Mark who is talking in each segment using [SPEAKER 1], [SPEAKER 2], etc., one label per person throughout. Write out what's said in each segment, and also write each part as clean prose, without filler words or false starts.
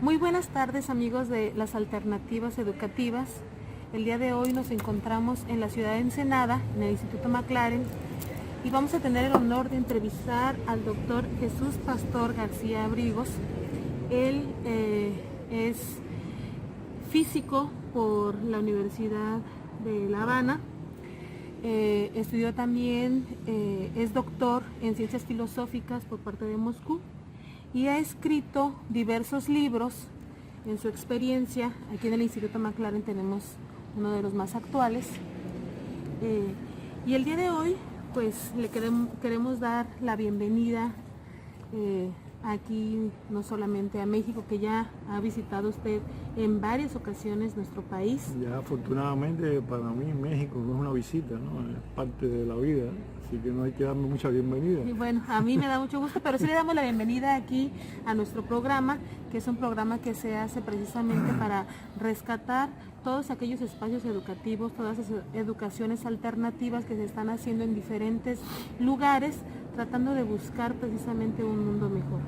[SPEAKER 1] Muy buenas tardes, amigos de las Alternativas Educativas. El día de hoy nos encontramos en la ciudad de Ensenada, en el Instituto McLaren, y vamos a tener el honor de entrevistar al doctor Jesús Pastor García Abrigos. Él es físico por la Universidad de La Habana. Estudió también, es doctor en Ciencias Filosóficas por parte de Moscú y ha escrito diversos libros. En su experiencia, aquí en el Instituto McLaren tenemos uno de los más actuales. Y el día de hoy, pues le queremos dar la bienvenida aquí, no solamente a México, que ya ha visitado usted en varias ocasiones nuestro país.
[SPEAKER 2] Ya afortunadamente para mí México no es una visita, ¿no? Es parte de la vida, así que no hay que darme mucha bienvenida.
[SPEAKER 1] Y bueno, a mí me da mucho gusto, pero sí le damos la bienvenida aquí a nuestro programa, que es un programa que se hace precisamente para rescatar todos aquellos espacios educativos, todas esas educaciones alternativas que se están haciendo en diferentes lugares, tratando de buscar precisamente un mundo mejor.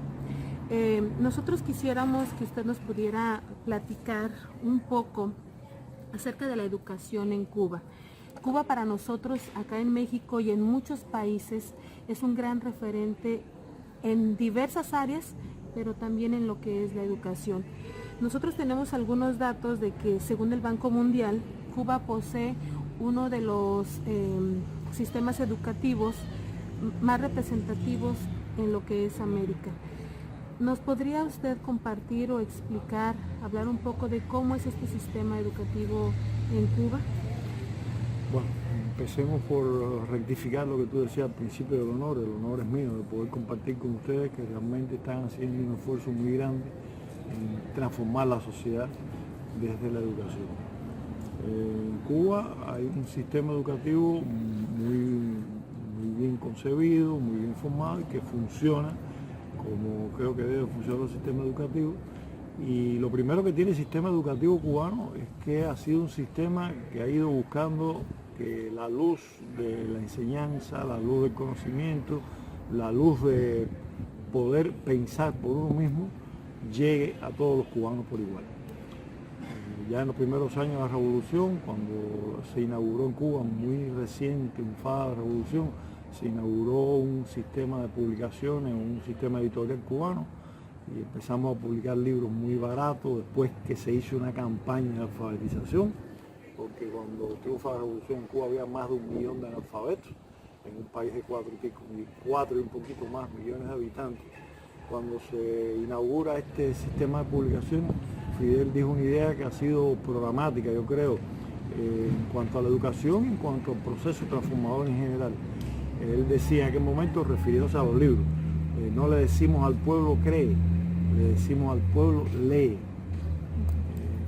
[SPEAKER 1] Nosotros quisiéramos que usted nos pudiera platicar un poco acerca de la educación en Cuba. Cuba para nosotros acá en México y en muchos países es un gran referente en diversas áreas, pero también en lo que es la educación. Nosotros tenemos algunos datos de que según el Banco Mundial, Cuba posee uno de los sistemas educativos más representativos en lo que es América. ¿Nos podría usted compartir o explicar, hablar un poco de cómo es este sistema educativo en Cuba?
[SPEAKER 2] Bueno, empecemos por rectificar lo que tú decías al principio del honor. El honor es mío de poder compartir con ustedes que realmente están haciendo un esfuerzo muy grande en transformar la sociedad desde la educación. En Cuba hay un sistema educativo muy bien concebido, muy bien formado y que funciona como creo que debe funcionar el sistema educativo. Y lo primero que tiene el sistema educativo cubano es que ha sido un sistema que ha ido buscando que la luz de la enseñanza, la luz del conocimiento, la luz de poder pensar por uno mismo, llegue a todos los cubanos por igual. Ya en los primeros años de la revolución, cuando se inauguró en Cuba, muy recién triunfada la revolución, se inauguró un sistema de publicaciones, un sistema editorial cubano, y empezamos a publicar libros muy baratos, después que se hizo una campaña de alfabetización, porque cuando triunfa la revolución en Cuba había más de 1 millón de analfabetos, en un país de 4 y un poquito más millones de habitantes. Cuando se inaugura este sistema de publicación, Fidel dijo una idea que ha sido programática, yo creo, en cuanto a la educación y en cuanto al proceso transformador en general. Él decía en aquel momento, refiriéndose a los libros, no le decimos al pueblo cree, le decimos al pueblo lee.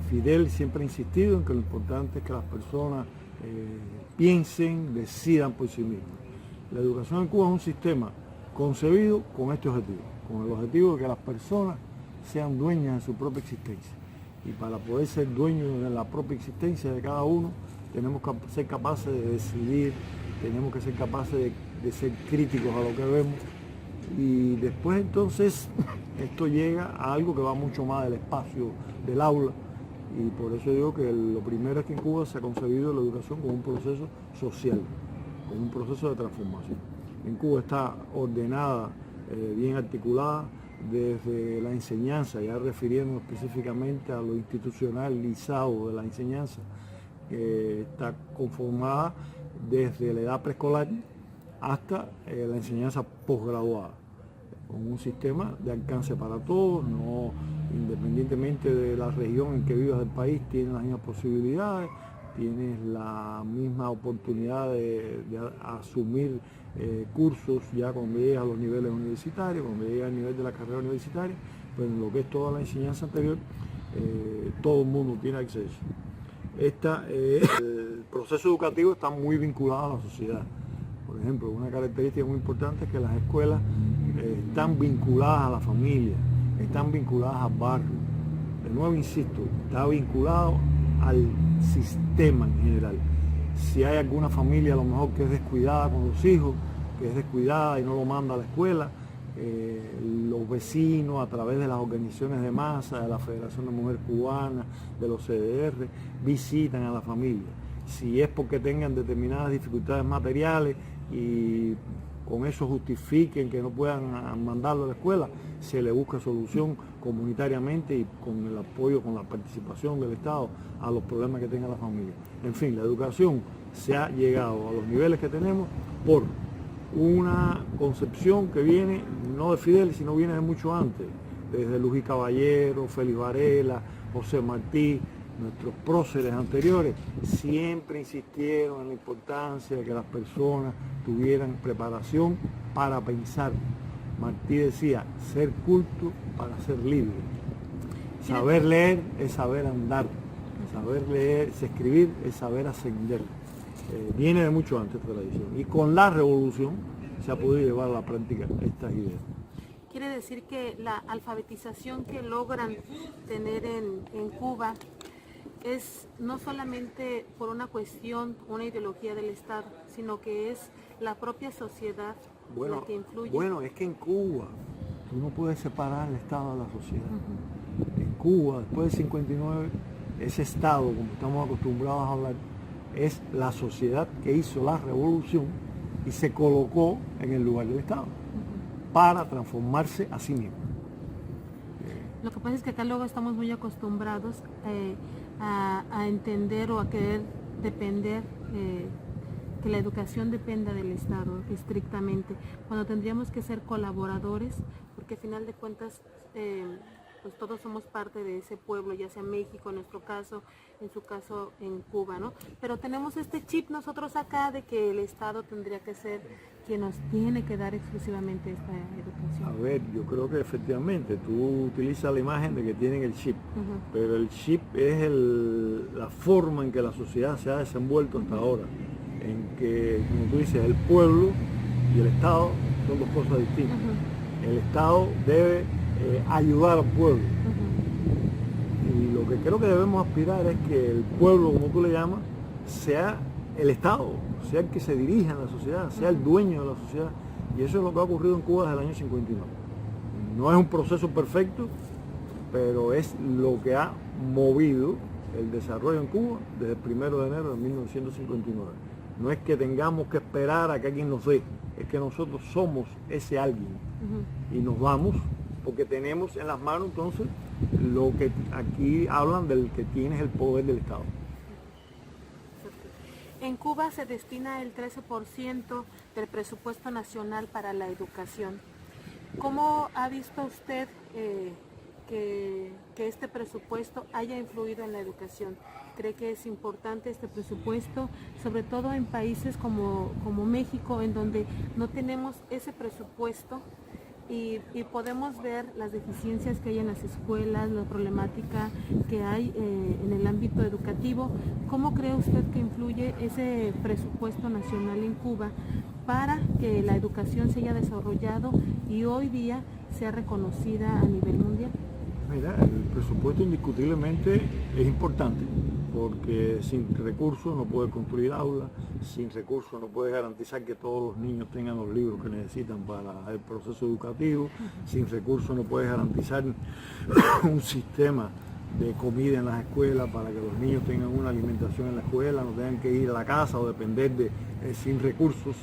[SPEAKER 2] Fidel siempre ha insistido en que lo importante es que las personas piensen, decidan por sí mismas. La educación en Cuba es un sistema concebido con este objetivo, con el objetivo de que las personas sean dueñas de su propia existencia. Y para poder ser dueños de la propia existencia de cada uno, tenemos que ser capaces de decidir, tenemos que ser capaces de ser críticos a lo que vemos. Y después entonces esto llega a algo que va mucho más del espacio del aula. Y por eso digo que lo primero es que en Cuba se ha concebido la educación como un proceso social, como un proceso de transformación. En Cuba está ordenada, bien articulada, desde la enseñanza, ya refiriéndonos específicamente a lo institucionalizado de la enseñanza, que está conformada desde la edad preescolar hasta la enseñanza posgraduada, con un sistema de alcance para todos, no independientemente de la región en que vivas del país, tienes las mismas posibilidades, tienes la misma oportunidad de asumir cursos ya cuando llegas a los niveles universitarios, cuando llegas al nivel de la carrera universitaria, pero en lo que es toda la enseñanza anterior, todo el mundo tiene acceso. El proceso educativo está muy vinculado a la sociedad. Por ejemplo, una característica muy importante es que las escuelas están vinculadas a la familia, están vinculadas al barrio. De nuevo insisto, está vinculado al sistema en general. Si hay alguna familia a lo mejor que es descuidada con los hijos, que es descuidada y no lo manda a la escuela, los vecinos a través de las organizaciones de masa, de la Federación de Mujeres Cubanas, de los CDR, visitan a la familia. Si es porque tengan determinadas dificultades materiales y con eso justifiquen que no puedan mandarlo a la escuela, se le busca solución comunitariamente y con el apoyo, con la participación del Estado a los problemas que tenga la familia. En fin, la educación se ha llegado a los niveles que tenemos por una concepción que viene no de Fidel, sino viene de mucho antes, desde Luis Caballero, Félix Varela, José Martí. Nuestros próceres anteriores siempre insistieron en la importancia de que las personas tuvieran preparación para pensar. Martí decía, ser culto para ser libre. Saber leer es saber andar. Saber leer, escribir es saber ascender. Viene de mucho antes esta tradición. Y con la revolución se ha podido llevar a la práctica estas ideas.
[SPEAKER 1] Quiere decir que la alfabetización que logran tener en Cuba es no solamente por una cuestión, una ideología del Estado, sino que es la propia sociedad la que influye.
[SPEAKER 2] Bueno, es que en Cuba tú no puedes separar el Estado de la sociedad. En Cuba, después del 59, ese Estado, como estamos acostumbrados a hablar, es la sociedad que hizo la revolución y se colocó en el lugar del Estado para transformarse a sí mismo.
[SPEAKER 1] Lo que pasa es que acá luego estamos muy acostumbrados a entender o a querer depender, que la educación dependa del Estado estrictamente, cuando tendríamos que ser colaboradores, porque al final de cuentas pues todos somos parte de ese pueblo, ya sea México en nuestro caso, en su caso en Cuba, ¿no? Pero tenemos este chip nosotros acá de que el Estado tendría que ser quien nos tiene que dar exclusivamente esta educación.
[SPEAKER 2] A ver, yo creo que efectivamente tú utilizas la imagen de que tienen el chip, pero el chip es la forma en que la sociedad se ha desenvuelto hasta ahora, en que, como tú dices, el pueblo y el Estado son dos cosas distintas. El Estado debe ayudar al pueblo. Y lo que creo que debemos aspirar es que el pueblo, como tú le llamas, sea el Estado, sea el que se dirija en la sociedad, sea el dueño de la sociedad. Y eso es lo que ha ocurrido en Cuba desde el año 59. No es un proceso perfecto, pero es lo que ha movido el desarrollo en Cuba desde el 1 de enero de 1959. No es que tengamos que esperar a que alguien nos dé, es que nosotros somos ese alguien y nos vamos porque tenemos en las manos entonces lo que aquí hablan del que tiene el poder del Estado.
[SPEAKER 1] En Cuba se destina el 13% del presupuesto nacional para la educación. ¿Cómo ha visto usted que este presupuesto haya influido en la educación? ¿Cree que es importante este presupuesto, sobre todo en países como México, en donde no tenemos ese presupuesto y podemos ver las deficiencias que hay en las escuelas, la problemática que hay en el ámbito educativo? ¿Cómo cree usted que influye ese presupuesto nacional en Cuba para que la educación se haya desarrollado y hoy día sea reconocida a nivel mundial?
[SPEAKER 2] Mira, el presupuesto indiscutiblemente es importante, porque sin recursos no puedes construir aulas, sin recursos no puedes garantizar que todos los niños tengan los libros que necesitan para el proceso educativo, sin recursos no puedes garantizar un sistema de comida en las escuelas para que los niños tengan una alimentación en la escuela, no tengan que ir a la casa o depender sin recursos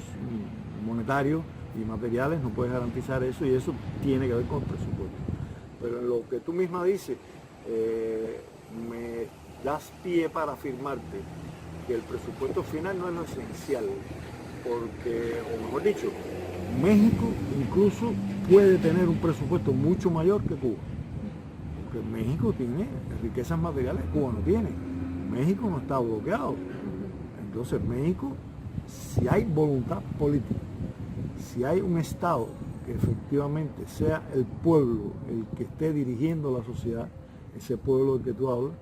[SPEAKER 2] monetarios y materiales, no puedes garantizar eso, y eso tiene que ver con el presupuesto. Pero en lo que tú misma dices, me das pie para afirmarte que el presupuesto final no es lo esencial, porque, o mejor dicho, México incluso puede tener un presupuesto mucho mayor que Cuba, porque México tiene riquezas materiales que Cuba no tiene. México no está bloqueado. Entonces México, si hay voluntad política, si hay un Estado que efectivamente sea el pueblo el que esté dirigiendo la sociedad, ese pueblo del que tú hablas,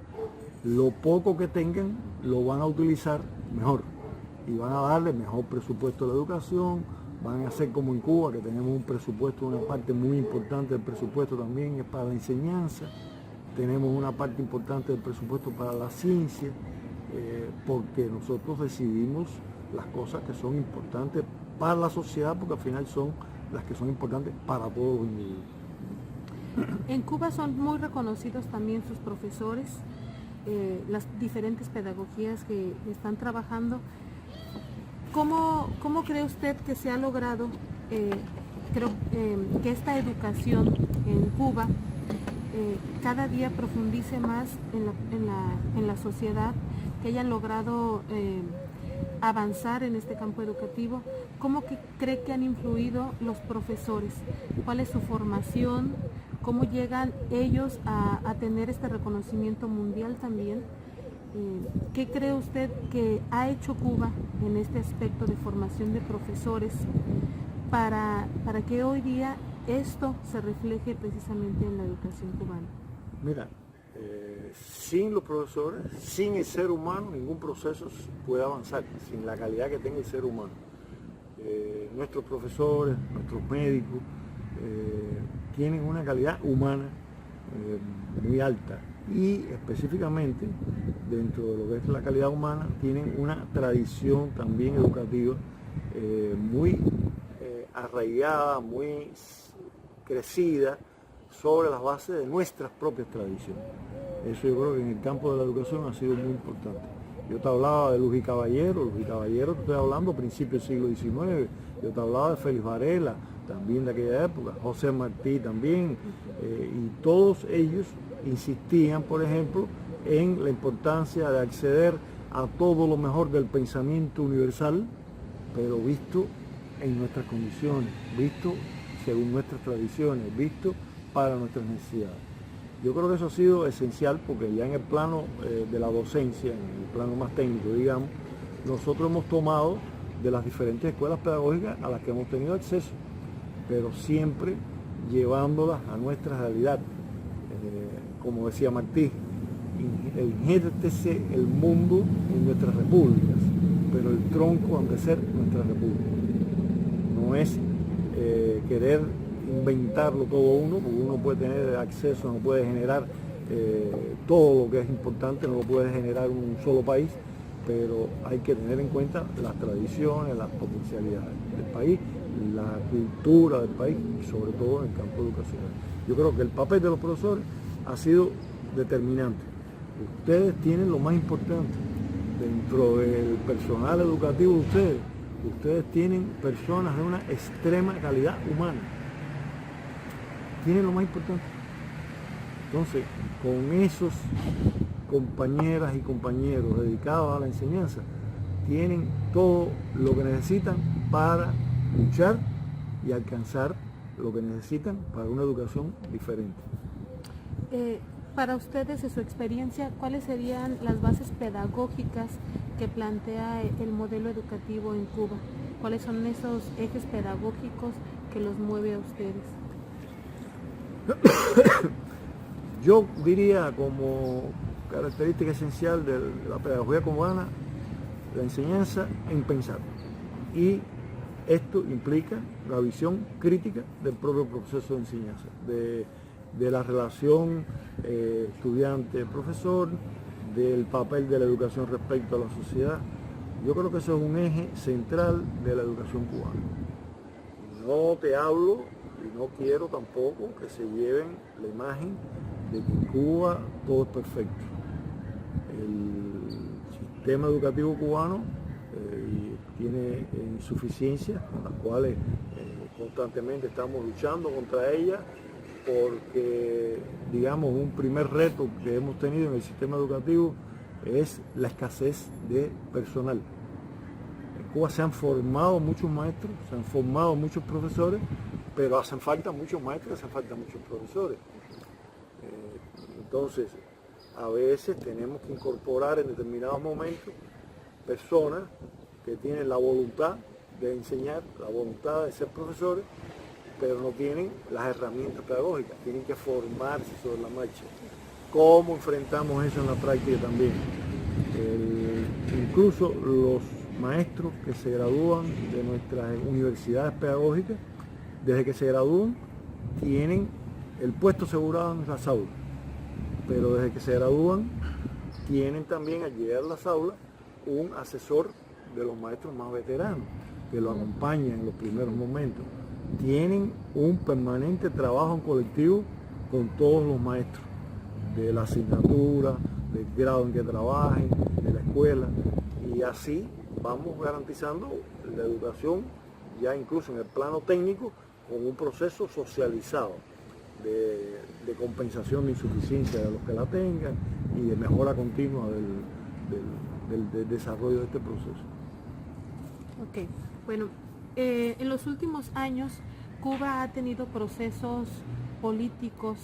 [SPEAKER 2] lo poco que tengan lo van a utilizar mejor y van a darle mejor presupuesto a la educación, van a hacer como en Cuba, que tenemos un presupuesto, una parte muy importante del presupuesto también es para la enseñanza, tenemos una parte importante del presupuesto para la ciencia, porque nosotros decidimos las cosas que son importantes para la sociedad, porque al final son las que son importantes para todos los individuos.
[SPEAKER 1] En Cuba son muy reconocidos también sus profesores, las diferentes pedagogías que están trabajando. ¿Cómo cree usted que se ha logrado, que esta educación en Cuba cada día profundice más en la sociedad, que hayan logrado avanzar en este campo educativo? ¿Cómo cree que han influido los profesores? ¿Cuál es su formación? ¿Cómo llegan ellos a tener este reconocimiento mundial también? ¿Qué cree usted que ha hecho Cuba en este aspecto de formación de profesores para que hoy día esto se refleje precisamente en la educación cubana?
[SPEAKER 2] Mira, sin los profesores, sin el ser humano, ningún proceso puede avanzar, sin la calidad que tenga el ser humano. Nuestros profesores, nuestros médicos, tienen una calidad humana muy alta y específicamente dentro de lo que es la calidad humana tienen una tradición también educativa muy arraigada, muy crecida sobre las bases de nuestras propias tradiciones. Eso yo creo que en el campo de la educación ha sido muy importante. Yo te hablaba de Luz y Caballero, te estoy hablando principios del siglo XIX, yo te hablaba de Félix Varela, también de aquella época, José Martí también, y todos ellos insistían, por ejemplo, en la importancia de acceder a todo lo mejor del pensamiento universal, pero visto en nuestras condiciones, visto según nuestras tradiciones, visto para nuestras necesidades. Yo creo que eso ha sido esencial porque ya en el plano de la docencia, en el plano más técnico, digamos, nosotros hemos tomado de las diferentes escuelas pedagógicas a las que hemos tenido acceso, pero siempre llevándolas a nuestra realidad. Como decía Martí, injértese el mundo en nuestras repúblicas, pero el tronco han de ser nuestras repúblicas. No es querer inventarlo todo uno, porque uno puede tener acceso, no puede generar todo lo que es importante, no lo puede generar un solo país, pero hay que tener en cuenta las tradiciones, las potencialidades del país, la cultura del país y sobre todo en el campo educacional. Yo creo que el papel de los profesores ha sido determinante. Ustedes tienen lo más importante dentro del personal educativo de ustedes. Ustedes tienen personas de una extrema calidad humana. Tienen lo más importante. Entonces, con esos compañeras y compañeros dedicados a la enseñanza, tienen todo lo que necesitan para luchar y alcanzar lo que necesitan para una educación diferente.
[SPEAKER 1] Para ustedes, en su experiencia, ¿cuáles serían las bases pedagógicas que plantea el modelo educativo en Cuba? ¿Cuáles son esos ejes pedagógicos que los mueve a ustedes?
[SPEAKER 2] Yo diría como característica esencial de la pedagogía cubana, la enseñanza en pensar. Y esto implica la visión crítica del propio proceso de enseñanza, de la relación estudiante-profesor, del papel de la educación respecto a la sociedad. Yo creo que eso es un eje central de la educación cubana. No te hablo y no quiero tampoco que se lleven la imagen de que en Cuba todo es perfecto. El sistema educativo cubano tiene insuficiencias con las cuales constantemente estamos luchando contra ellas, porque, digamos, un primer reto que hemos tenido en el sistema educativo es la escasez de personal. En Cuba se han formado muchos maestros, se han formado muchos profesores, pero hacen falta muchos maestros, hacen falta muchos profesores. Entonces, a veces tenemos que incorporar en determinados momentos personas que tienen la voluntad de enseñar, la voluntad de ser profesores, pero no tienen las herramientas pedagógicas, tienen que formarse sobre la marcha. ¿Cómo enfrentamos eso en la práctica también? Incluso los maestros que se gradúan de nuestras universidades pedagógicas, desde que se gradúan, tienen el puesto asegurado en las aulas, pero desde que se gradúan, tienen también al llegar a las aulas un asesor de los maestros más veteranos, que lo acompaña en los primeros momentos. tienen un permanente trabajo en colectivo con todos los maestros de la asignatura, del grado en que trabajen, de la escuela, y así vamos garantizando la educación ya incluso en el plano técnico con un proceso socializado de compensación de insuficiencia de los que la tengan y de mejora continua del desarrollo de este proceso.
[SPEAKER 1] Ok, bueno, en los últimos años Cuba ha tenido procesos políticos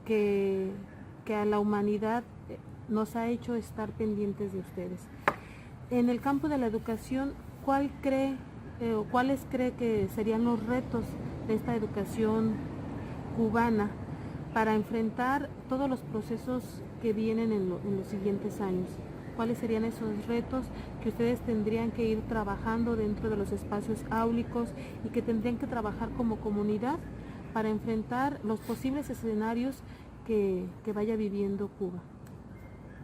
[SPEAKER 1] que a la humanidad nos ha hecho estar pendientes de ustedes. En el campo de la educación, ¿cuáles cree que serían los retos de esta educación cubana para enfrentar todos los procesos que vienen en los siguientes años? ¿Cuáles serían esos retos que ustedes tendrían que ir trabajando dentro de los espacios áulicos y que tendrían que trabajar como comunidad para enfrentar los posibles escenarios que vaya viviendo Cuba?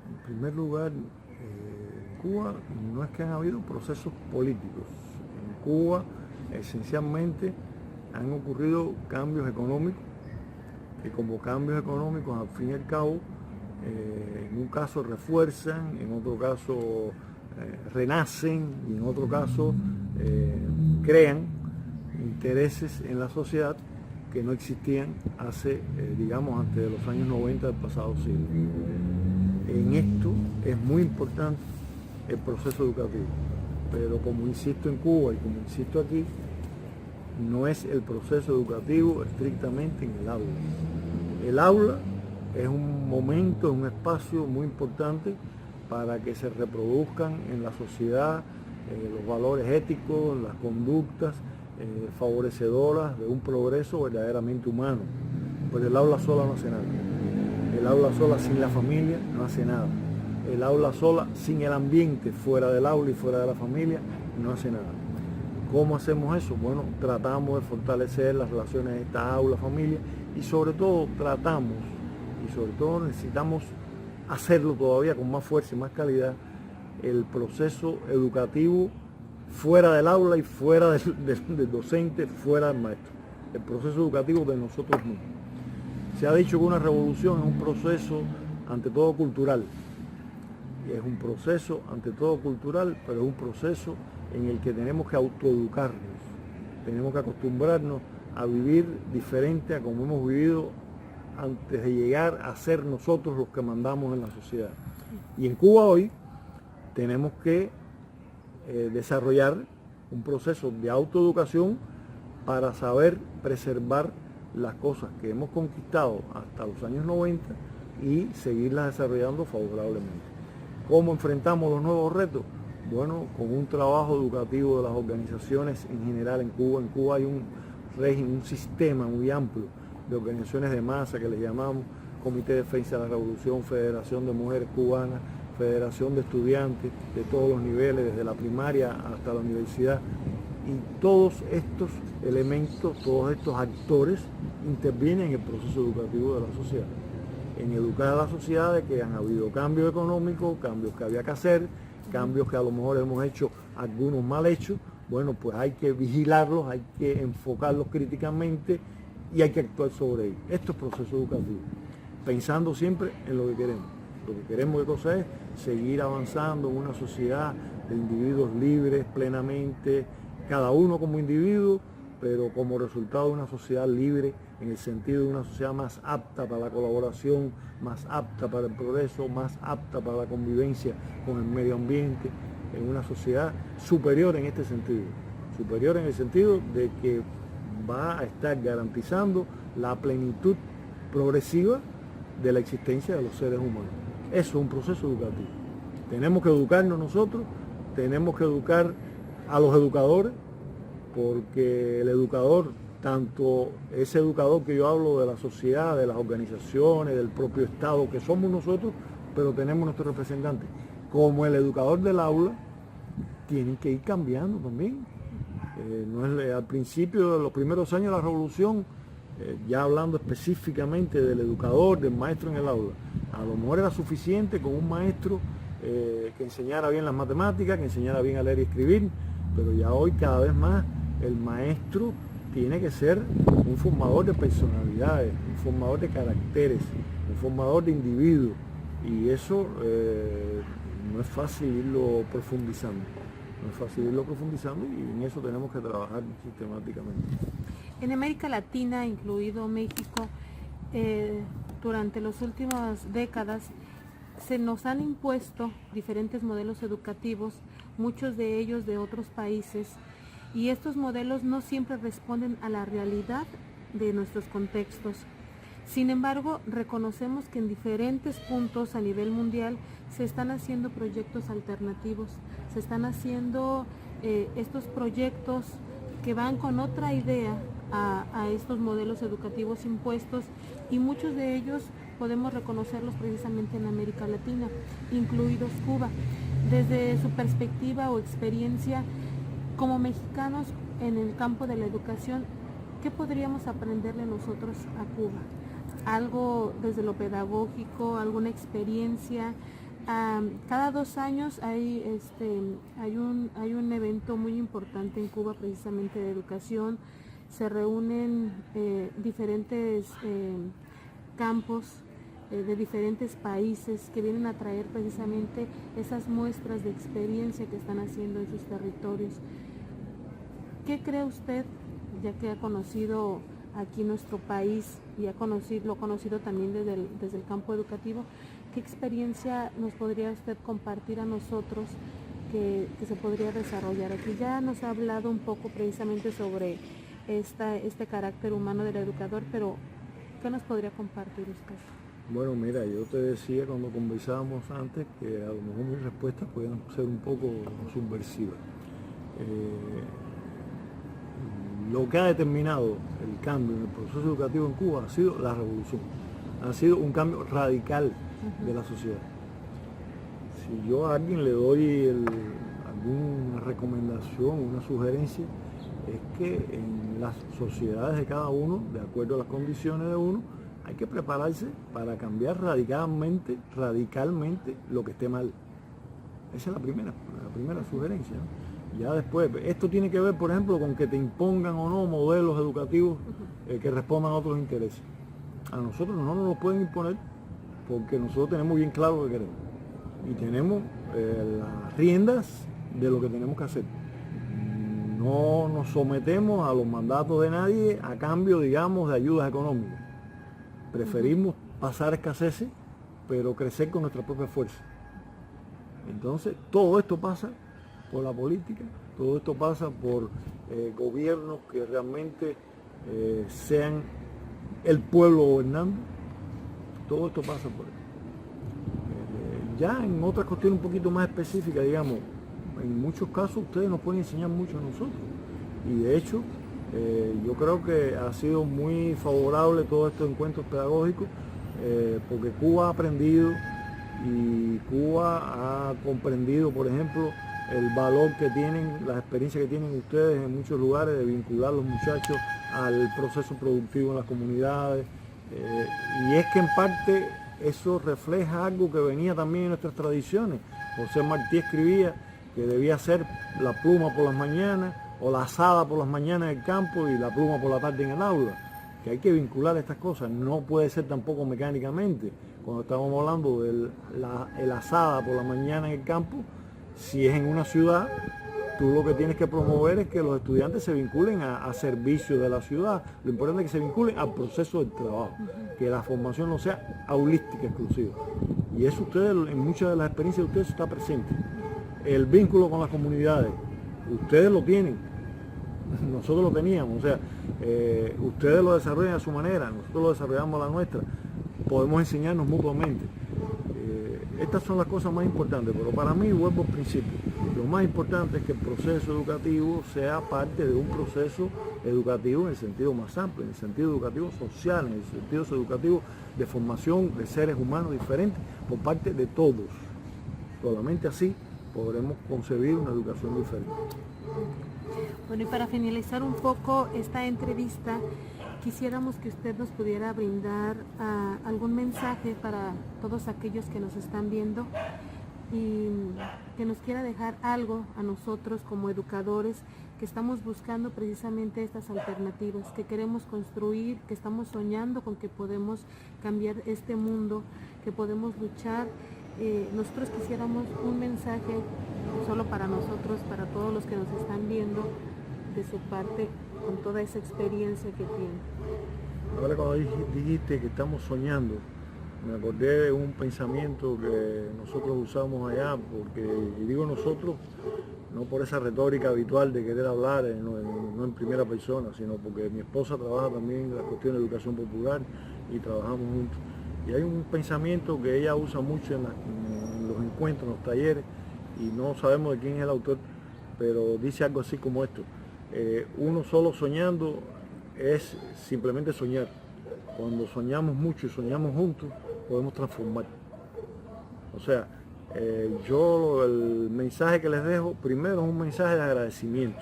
[SPEAKER 2] En primer lugar, Cuba no es que han habido procesos políticos. En Cuba esencialmente han ocurrido cambios económicos, que como cambios económicos al fin y al cabo, en un caso refuerzan, en otro caso renacen y en otro caso crean intereses en la sociedad que no existían hace, digamos, antes de los años 90 del pasado siglo. En esto es muy importante el proceso educativo, pero como insisto en Cuba y como insisto aquí, no es el proceso educativo estrictamente en el aula. El aula es un momento, un espacio muy importante para que se reproduzcan en la sociedad los valores éticos, las conductas favorecedoras de un progreso verdaderamente humano. Pues el aula sola no hace nada. El aula sola sin la familia no hace nada. El aula sola sin el ambiente fuera del aula y fuera de la familia no hace nada. ¿Cómo hacemos eso? Bueno, tratamos de fortalecer las relaciones de esta aula, familia, y sobre todo necesitamos hacerlo todavía con más fuerza y más calidad, el proceso educativo fuera del aula y fuera del docente, fuera del maestro. El proceso educativo de nosotros mismos. Se ha dicho que una revolución es un proceso ante todo cultural. Es un proceso ante todo cultural, pero es un proceso en el que tenemos que autoeducarnos. Tenemos que acostumbrarnos a vivir diferente a como hemos vivido antes de llegar a ser nosotros los que mandamos en la sociedad. Y en Cuba hoy tenemos que desarrollar un proceso de autoeducación para saber preservar las cosas que hemos conquistado hasta los años 90 y seguirlas desarrollando favorablemente. ¿Cómo enfrentamos los nuevos retos? Bueno, con un trabajo educativo de las organizaciones en general en Cuba. En Cuba hay un régimen, un sistema muy amplio de organizaciones de masa que les llamamos Comité de Defensa de la Revolución, Federación de Mujeres Cubanas, Federación de Estudiantes de todos los niveles, desde la primaria hasta la universidad. Y todos estos elementos, todos estos actores intervienen en el proceso educativo de la sociedad. En educar a la sociedad de que han habido cambios económicos, cambios que había que hacer, cambios que a lo mejor hemos hecho algunos mal hechos. Bueno, pues hay que vigilarlos, hay que enfocarlos críticamente y hay que actuar sobre ellos. Esto es proceso educativo, pensando siempre en lo que queremos. Lo que queremos, ¿qué cosa es? Seguir avanzando en una sociedad de individuos libres plenamente, cada uno como individuo, pero como resultado de una sociedad libre en el sentido de una sociedad más apta para la colaboración, más apta para el progreso, más apta para la convivencia con el medio ambiente, en una sociedad superior en este sentido, superior en el sentido de que va a estar garantizando la plenitud progresiva de la existencia de los seres humanos. Eso es un proceso educativo. Tenemos que educarnos nosotros, tenemos que educar a los educadores, porque el educador, tanto ese educador que yo hablo de la sociedad, de las organizaciones, del propio Estado, que somos nosotros, pero tenemos nuestros representantes, como el educador del aula, tienen que ir cambiando también. No es, al principio de los primeros años de la revolución, ya hablando específicamente del educador, del maestro en el aula, a lo mejor era suficiente con un maestro que enseñara bien las matemáticas, que enseñara bien a leer y escribir, pero ya hoy cada vez más el maestro tiene que ser un formador de personalidades, un formador de caracteres, un formador de individuos, y eso no es fácil irlo profundizando. No es fácil irlo profundizando, y en eso tenemos que trabajar sistemáticamente.
[SPEAKER 1] En América Latina, incluido México, durante las últimas décadas se nos han impuesto diferentes modelos educativos, muchos de ellos de otros países, y estos modelos no siempre responden a la realidad de nuestros contextos. Sin embargo, reconocemos que en diferentes puntos a nivel mundial se están haciendo proyectos alternativos, se están haciendo estos proyectos que van con otra idea a estos modelos educativos impuestos, y muchos de ellos podemos reconocerlos precisamente en América Latina, incluidos Cuba. Desde su perspectiva o experiencia como mexicanos en el campo de la educación, ¿qué podríamos aprenderle nosotros a Cuba? Algo desde lo pedagógico, alguna experiencia. Cada 2 años hay un evento muy importante en Cuba precisamente de educación. Se reúnen diferentes campos de diferentes países que vienen a traer precisamente esas muestras de experiencia que están haciendo en sus territorios. ¿Qué cree usted, ya que ha conocido aquí nuestro país y lo ha conocido también desde el campo educativo, qué experiencia nos podría usted compartir a nosotros que se podría desarrollar aquí? Ya nos ha hablado un poco precisamente sobre este carácter humano del educador, pero ¿qué nos podría compartir usted?
[SPEAKER 2] Bueno, mira, yo te decía cuando conversábamos antes que a lo mejor mis respuestas pueden ser un poco subversivas. Lo que ha determinado el cambio en el proceso educativo en Cuba ha sido la revolución, ha sido un cambio radical de la sociedad. Si yo a alguien le doy alguna recomendación, una sugerencia, es que en las sociedades de cada uno, de acuerdo a las condiciones de uno, hay que prepararse para cambiar radicalmente lo que esté mal. Esa es la primera sugerencia, ¿no? Ya después, esto tiene que ver, por ejemplo, con que te impongan o no modelos educativos que respondan a otros intereses. A nosotros no nos lo pueden imponer porque nosotros tenemos bien claro lo que queremos y tenemos las riendas de lo que tenemos que hacer. No nos sometemos a los mandatos de nadie a cambio, digamos, de ayudas económicas. Preferimos pasar escaseces, pero crecer con nuestra propia fuerza. Entonces, todo esto pasa por la política, todo esto pasa por gobiernos que realmente sean el pueblo gobernando. Todo esto pasa por eso. Ya en otras cuestiones un poquito más específicas, digamos, en muchos casos ustedes nos pueden enseñar mucho a nosotros. Y de hecho, yo creo que ha sido muy favorable todos estos encuentros pedagógicos porque Cuba ha aprendido y Cuba ha comprendido, por ejemplo, el valor que tienen, las experiencias que tienen ustedes en muchos lugares de vincular a los muchachos al proceso productivo en las comunidades. Y es que en parte eso refleja algo que venía también en nuestras tradiciones. José Martí escribía que debía ser la pluma por las mañanas o la azada por las mañanas en el campo y la pluma por la tarde en el aula, que hay que vincular estas cosas, no puede ser tampoco mecánicamente. Cuando estamos hablando de la azada por la mañana en el campo, si es en una ciudad, tú lo que tienes que promover es que los estudiantes se vinculen a servicios de la ciudad. Lo importante es que se vinculen al proceso del trabajo, que la formación no sea aulística exclusiva. Y eso ustedes, en muchas de las experiencias de ustedes está presente. El vínculo con las comunidades, ustedes lo tienen, nosotros lo teníamos, o sea, ustedes lo desarrollan a su manera, nosotros lo desarrollamos a la nuestra, podemos enseñarnos mutuamente. Estas son las cosas más importantes, pero para mí, vuelvo al principio, lo más importante es que el proceso educativo sea parte de un proceso educativo en el sentido más amplio, en el sentido educativo social, en el sentido educativo de formación de seres humanos diferentes por parte de todos. Solamente así podremos concebir una educación diferente.
[SPEAKER 1] Bueno, y para finalizar un poco esta entrevista, quisiéramos que usted nos pudiera brindar algún mensaje para todos aquellos que nos están viendo y que nos quiera dejar algo a nosotros como educadores que estamos buscando precisamente estas alternativas, que queremos construir, que estamos soñando con que podemos cambiar este mundo, que podemos luchar. Nosotros quisiéramos un mensaje solo para nosotros, para todos los que nos están viendo, de su parte, con toda esa experiencia que tiene.
[SPEAKER 2] Ahora cuando dijiste que estamos soñando, me acordé de un pensamiento que nosotros usamos allá, porque, y digo nosotros, no por esa retórica habitual de querer hablar, no en primera persona, sino porque mi esposa trabaja también en la cuestión de educación popular y trabajamos juntos. Y hay un pensamiento que ella usa mucho en los encuentros, en los talleres, y no sabemos de quién es el autor, pero dice algo así como esto: uno solo soñando es simplemente soñar. Cuando soñamos mucho y soñamos juntos, podemos transformar. O sea, el mensaje que les dejo, primero es un mensaje de agradecimiento,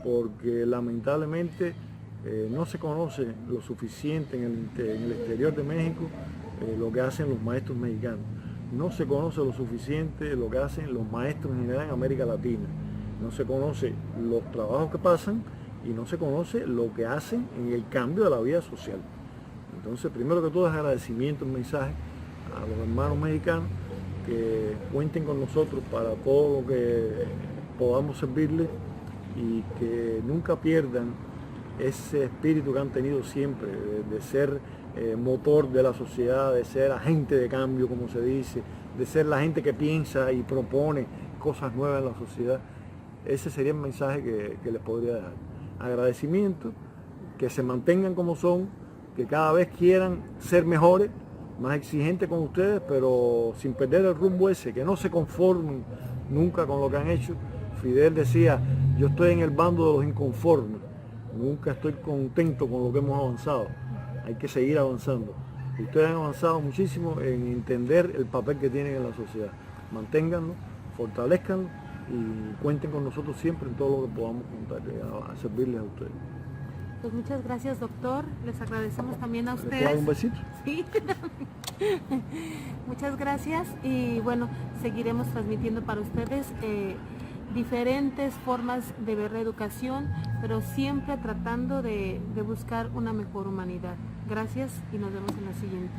[SPEAKER 2] porque lamentablemente no se conoce lo suficiente en el exterior de México lo que hacen los maestros mexicanos. No se conoce lo suficiente lo que hacen los maestros en general en América Latina. No se conoce los trabajos que pasan y no se conoce lo que hacen en el cambio de la vida social. Entonces, primero que todo es agradecimiento, un mensaje a los hermanos mexicanos, que cuenten con nosotros para todo lo que podamos servirles y que nunca pierdan ese espíritu que han tenido siempre, de ser motor de la sociedad, de ser agente de cambio, como se dice, de ser la gente que piensa y propone cosas nuevas en la sociedad. Ese sería el mensaje que les podría dejar. Agradecimiento, que se mantengan como son, que cada vez quieran ser mejores, más exigentes con ustedes, pero sin perder el rumbo ese, que no se conformen nunca con lo que han hecho. Fidel decía: yo estoy en el bando de los inconformes, nunca estoy contento con lo que hemos avanzado, hay que seguir avanzando. Ustedes han avanzado muchísimo en entender el papel que tienen en la sociedad. Manténganlo, fortalezcanlo y cuenten con nosotros siempre en todo lo que podamos contar, a servirles a ustedes.
[SPEAKER 1] Pues muchas gracias, doctor. Les agradecemos también a
[SPEAKER 2] ¿Les puedo
[SPEAKER 1] ustedes.
[SPEAKER 2] dar un besito?
[SPEAKER 1] Sí. Muchas gracias y bueno, seguiremos transmitiendo para ustedes diferentes formas de ver la educación, pero siempre tratando de buscar una mejor humanidad. Gracias y nos vemos en la siguiente.